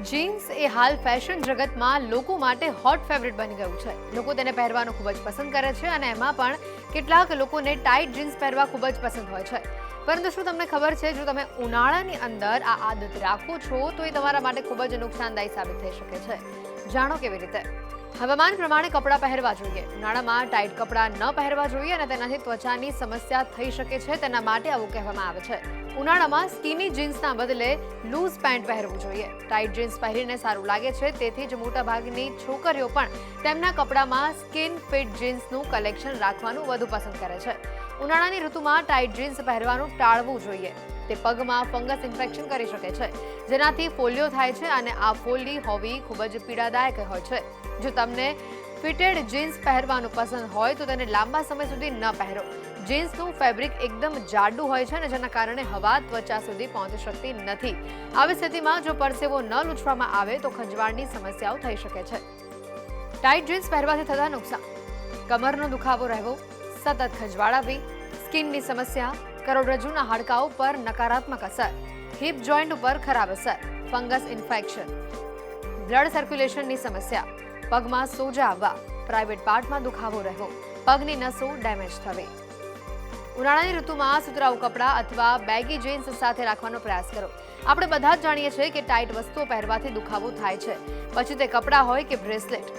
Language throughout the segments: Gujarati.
જીન્સ એ હાલ ફેશન જગતમાં લોકો માટે હોટ ફેવરિટ બની ગયું છે. લોકો તેને પહેરવાનું ખૂબ જ પસંદ કરે છે અને એમાં પણ કેટલાક લોકોને ટાઇટ જીન્સ પહેરવા ખૂબ જ પસંદ હોય છે. પરંતુ શું તમને ખબર છે, જો તમે ઉનાળાની અંદર આ આદત રાખો છો તો એ તમારા માટે ખૂબ જ નુકસાનદાયી સાબિત થઈ શકે છે. જાણો કેવી રીતે. હવામાન પ્રમાણે કપડાં પહેરવા જોઈએ. ઉનાળામાં ટાઇટ કપડાં ન પહેરવા જોઈએ અને તેનાથી ત્વચાની સમસ્યા થઈ શકે છે. તેના માટે આવું કહેવામાં આવે છે. ઉનાળામાં સ્કીની જીન્સના બદલે લૂઝ પેન્ટ પહેરવું જોઈએ. ટાઇટ જીન્સ પહેરીને સારું લાગે છે, તેથી જ મોટાભાગની છોકરીઓ પણ તેમના કપડામાં સ્કિન ફિટ જીન્સનું કલેક્શન રાખવાનું વધુ પસંદ કરે છે. ઉનાળાની ઋતુમાં ટાઇટ જીન્સ પહેરવાનું ટાળવું જોઈએ. તે પગમાં ફંગસ ઇન્ફેક્શન કરી શકે છે, જેનાથી ફોલ્લીઓ થાય છે અને આ ફોલ્લી હોવી ખૂબ જ પીડાદાયક હોય છે. જો તમને ફિટેડ જીન્સ પહેરવાનું પસંદ હોય તો તેને લાંબા સમય સુધી ન પહેરો. જીન્સનું ફેબ્રિક એકદમ જાડું હોય છે અને જેના કારણે હવા ત્વચા સુધી પહોંચી શકતી નથી. આવી સ્થિતિમાં જો પરસેવો ન લૂછવામાં આવે તો ખંજવાળની સમસ્યાઓ થઈ શકે છે. ટાઇટ જીન્સ પહેરવાથી થતા નુકસાન: કમરનો દુખાવો રહેવો, સતત ખંજવાળ આવવી, સ્કિનની સમસ્યા, કરોડરજ્જુના હાડકાઓ પર નકારાત્મક અસર, હિપ જોઇન્ટ ઉપર ખરાબ અસર, ફંગસ ઇન્ફેક્શન, બ્લડ સર્ક્યુલેશનની સમસ્યા, પગમાં સોજા આવવા, પ્રાઇવેટ પાર્ટમાં દુખાવો રહેવો, પગની નસો ડેમેજ થવી. ઉનાળાની ઋતુમાં સુતરાઉ કપડાં અથવા બેગી જીન્સ સાથે રાખવાનો પ્રયાસ કરો. આપણે બધા જ જાણીએ છીએ કે ટાઇટ વસ્તુઓ પહેરવાથી દુખાવો થાય છે, પછી તે કપડાં હોય કે બ્રેસલેટ.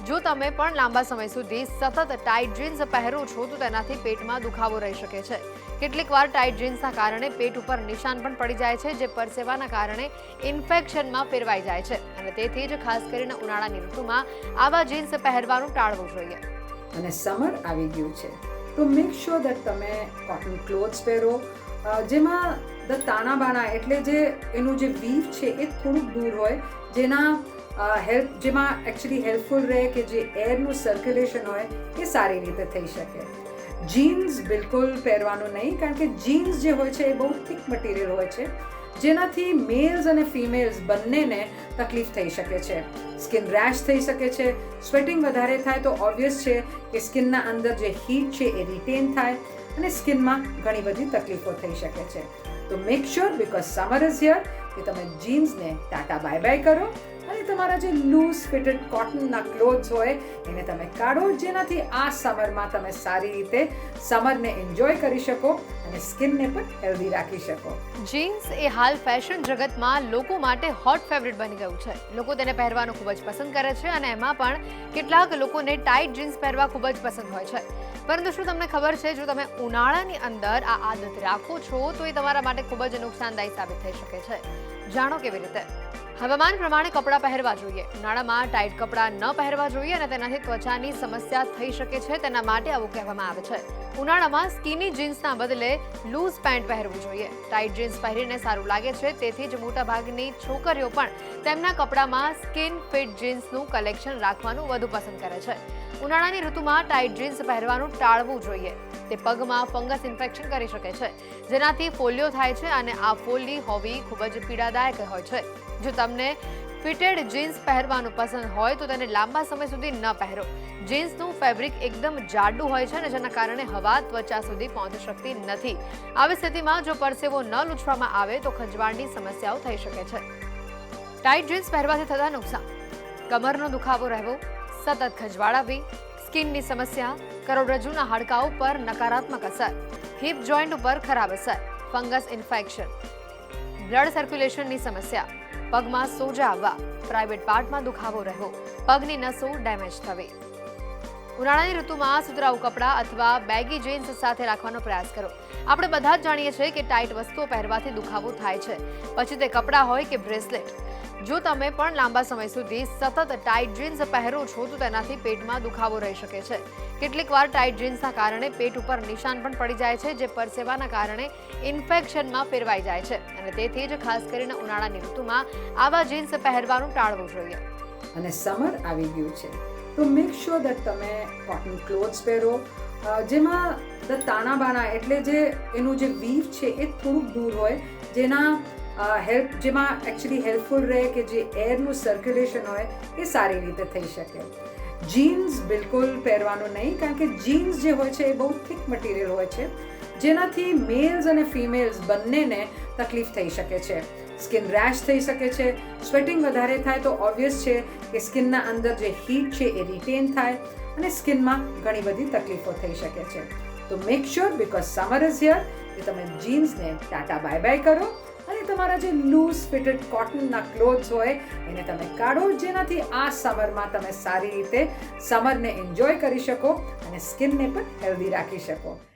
જો તમે પણ લાંબા સમય સુધી સતત ટાઇટ જીન્સ પહેરો છો તો તેનાથી પેટમાં દુખાવો રહી શકે છે. કેટલીક વાર ટાઇટ જીન્સના કારણે પેટ ઉપર નિશાન પણ પડી જાય છે, જે પરસેવાના કારણે ઇન્ફેક્શનમાં ફેરવાઈ જાય છે અને તેથી જ ખાસ કરીને ઉનાળાની ઋતુમાં આવા જીન્સ પહેરવાનું ટાળવું જોઈએ. અને સમર આવી ગયું છે તો મેક શ્યોર દેટ તમે કોટન ક્લોથ્સ પહેરો, જેમાં ધ તાણા બાણા એટલે જે એનું જે વીવ છે એ થોડુંક દૂર હોય, જેમાં એકચ્યુઅલી હેલ્પફુલ રહે કે જે એરનું સર્ક્યુલેશન હોય એ સારી રીતે થઈ શકે. જીન્સ બિલકુલ પહેરવાનું નહીં, કારણ કે જીન્સ જે હોય છે એ બહુ થિક મટીરિયલ હોય છે, જેનાથી મેલ્સ અને ફિમેલ્સ બંનેને તકલીફ થઈ શકે છે. સ્કિન રેશ થઈ શકે છે. સ્વેટિંગ વધારે થાય તો ઓબ્વિયસ છે કે સ્કિનના અંદર જે હીટ છે એ રિટેન થાય અને સ્કિનમાં ઘણી બધી તકલીફો થઈ શકે છે. તો make sure, because summer is here, કે તમે જીન્સને ટાટા બાય બાય કરો અને તમારા જે લૂઝ ફિટેડ કોટનના ક્લોથ્સ હોય એને તમે કાઢો, જેનાથી આ સમરમાં તમે સારી રીતે સમરને એન્જોય કરી શકો અને સ્કિનને પણ હેલ્ધી રાખી શકો. જીન્સ એ હાલ ફેશન જગતમાં લોકો માટે હોટ ફેવરિટ બની ગયું છે. લોકો તેને પહેરવાનું ખૂબ જ પસંદ કરે છે અને એમાં પણ કેટલાક લોકોને ટાઇટ જીન્સ પહેરવા ખૂબ જ પસંદ હોય છે. પરંતુ શું તમને ખબર છે, જો તમે ઉનાળાની અંદર આ આદત રાખો છો તો એ તમારા માટે ખૂબ જ નુકસાનદાયી સાબિત થઈ શકે છે. જાણો કેવી રીતે. હવામાન પ્રમાણે કપડાં પહેરવા જોઈએ. ઉનાળામાં ટાઇટ કપડાં ન પહેરવા જોઈએ અને તેનાથી ત્વચાની સમસ્યા થઈ શકે છે. તેના માટે આવું કહેવામાં આવે છે. ઉનાળામાં સ્કીની જીન્સના બદલે લૂઝ પેન્ટ પહેરવું જોઈએ. ટાઇટ જીન્સ પહેરીને સારું લાગે છે, તેથી જ મોટાભાગની છોકરીઓ પણ તેમના કપડામાં સ્કિન ફિટ જીન્સનું કલેક્શન રાખવાનું વધુ પસંદ કરે છે. ઉનાળાની ઋતુમાં ટાઇટ જીન્સ પહેરવાનું ટાળવું જોઈએ. તે પગમાં ફંગસ ઇન્ફેક્શન કરી શકે છે, જેનાથી ફોલ્લીઓ થાય છે અને આ ફોલ્લી હોવી ખૂબ જ પીડાદાયક હોય છે. જો તમને ફિટેડ જીન્સ પહેરવાનું પસંદ હોય તો તેને લાંબા સમય સુધી ન પહેરો. જીન્સનું ફેબ્રિક એકદમ જાડું હોય છે અને જેના કારણે હવા ત્વચા સુધી પહોંચી શકતી નથી. આવી સ્થિતિમાં જો પરસેવો ન લૂછવામાં આવે તો ખંજવાળની સમસ્યાઓ થઈ શકે છે. ટાઇટ જીન્સ પહેરવાથી થતા નુકસાન: કમરનો દુખાવો રહેવો, સતત ખંજવાળ આવવી, સ્કિનની સમસ્યા, કરોડરજ્જુના હાડકાઓ પર નકારાત્મક અસર, હિપ જોઇન્ટ ઉપર ખરાબ અસર, ફંગસ ઇન્ફેક્શન, બ્લડ સર્ક્યુલેશનની સમસ્યા, પગમાં સોજા આવવા, પ્રાઇવેટ પાર્ટમાં દુખાવો રહેવો, પગની નસો ડેમેજ થવી. ઉનાળાની ઋતુમાં સુતરાઉ કપડાં અથવા બેગી જીન્સ સાથે રાખવાનો પ્રયાસ કરો. આપણે બધા જ જાણીએ છીએ કે ટાઇટ વસ્તુઓ પહેરવાથી દુખાવો થાય છે, પછી તે કપડાં હોય કે બ્રેસલેટ. જો તમે પણ લાંબા સમય સુધી સતત ટાઇટ જીન્સ પહેરો છો તો તેનાથી પેટમાં દુખાવો રહી શકે છે. કેટલીક વાર ટાઇટ જીન્સના કારણે પેટ ઉપર નિશાન પણ પડી જાય છે, જે પરસેવાના કારણે ઇન્ફેક્શનમાં ફેરવાઈ જાય છે અને તેથી જ ખાસ કરીને ઉનાળાની ઋતુમાં આવા જીન્સ પહેરવાનું ટાળવું જોઈએ. અને સમર આવી ગયું છે તો મેક શ્યોર દેટ તમે કોટન ક્લોથ્સ પહેરો, જેમાં ધ તાણા બાણા એટલે જે એનું જે વીવ છે એ થોડુંક દૂર હોય, જેમાં એકચ્યુઅલી હેલ્પફુલ રહે કે જે એરનું સર્ક્યુલેશન હોય એ સારી રીતે થઈ શકે. જીન્સ બિલકુલ પહેરવાનું નહીં, કારણ કે જીન્સ જે હોય છે એ બહુ થિક મટીરિયલ હોય છે, જેનાથી મેલ્સ અને ફિમેલ્સ બંનેને તકલીફ થઈ શકે છે. સ્કિન રેશ થઈ શકે છે. સ્વેટિંગ વધારે થાય તો ઓબ્વિયસ છે કે સ્કિનના અંદર જે હીટ છે એ રિટેન થાય અને સ્કિનમાં ઘણી બધી તકલીફો થઈ શકે છે. તો make sure because summer is here કે તમે જીન્સને ટાટા બાય બાય કરો અને તમારા જે લૂઝ ફિટેડ કોટનના ક્લોથ્સ હોય એને તમે કાઢો, જેનાથી આ સમરમાં તમે સારી રીતે સમરને એન્જોય કરી શકો અને સ્કિનને પણ હેલ્ધી રાખી શકો.